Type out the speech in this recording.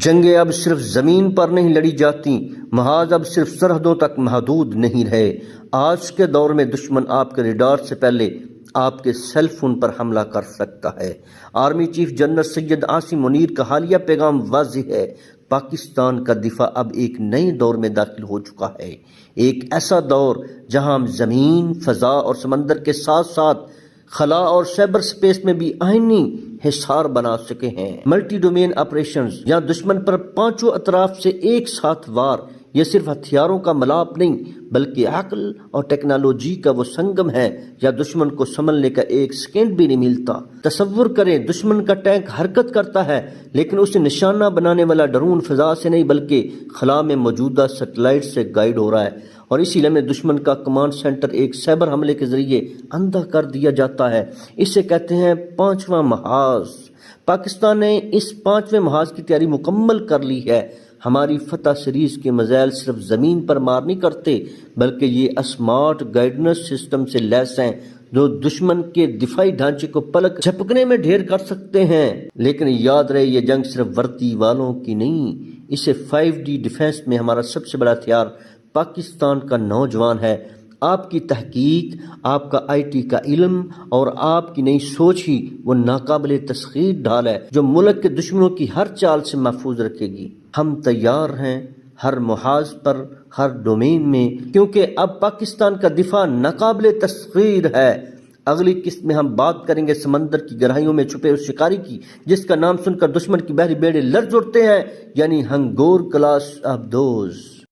جنگیں اب صرف زمین پر نہیں لڑی جاتی، محاذ اب صرف سرحدوں تک محدود نہیں رہے۔ آج کے دور میں دشمن آپ کے ریڈار سے پہلے آپ کے سیل فون پر حملہ کر سکتا ہے۔ Army chief general Syed Asim Munir کا حالیہ پیغام واضح ہے، پاکستان کا دفاع اب ایک نئے دور میں داخل ہو چکا ہے، ایک ایسا دور جہاں ہم زمین، فضا اور سمندر کے ساتھ ساتھ خلا اور سائبر سپیس میں بھی آئینی حصار بنا سکے ہیں۔ ملٹی ڈومین آپریشنز یا دشمن پر پانچوں اطراف سے ایک ساتھ وار، یہ صرف ہتھیاروں کا ملاپ نہیں بلکہ عقل اور ٹیکنالوجی کا وہ سنگم ہے یا دشمن کو سنبھلنے کا ایک سیکنڈ بھی نہیں ملتا۔ تصور کریں، دشمن کا ٹینک حرکت کرتا ہے لیکن اسے نشانہ بنانے والا ڈرون فضا سے نہیں بلکہ خلا میں موجودہ سیٹلائٹ سے گائیڈ ہو رہا ہے، اور اسی لمحے دشمن کا کمانڈ سینٹر ایک سائبر حملے کے ذریعے اندھا کر دیا جاتا ہے۔ اسے کہتے ہیں پانچواں محاذ۔ پاکستان نے اس پانچویں محاذ کی تیاری مکمل کر لی ہے۔ ہماری فتح سیریز کے میزائل صرف زمین پر مار نہیں کرتے بلکہ یہ اسمارٹ گائیڈنس سسٹم سے لیس ہیں جو دشمن کے دفاعی ڈھانچے کو پلک جھپکنے میں ڈھیر کر سکتے ہیں۔ لیکن یاد رہے، یہ جنگ صرف وردی والوں کی نہیں، اسے 5D ڈیفنس میں ہمارا سب سے بڑا ہتھیار پاکستان کا نوجوان ہے۔ آپ کی تحقیق، آپ کا IT کا علم اور آپ کی نئی سوچ ہی وہ ناقابل تسخیر ڈھال ہے جو ملک کے دشمنوں کی ہر چال سے محفوظ رکھے گی۔ ہم تیار ہیں ہر محاذ پر، ہر ڈومین میں، کیونکہ اب پاکستان کا دفاع ناقابل تسخیر ہے۔ اگلی قسط میں ہم بات کریں گے سمندر کی گہرائیوں میں چھپے اس شکاری کی جس کا نام سن کر دشمن کی بحری بیڑے لرز اٹھتے ہیں، یعنی ہنگور کلاس آف دوز۔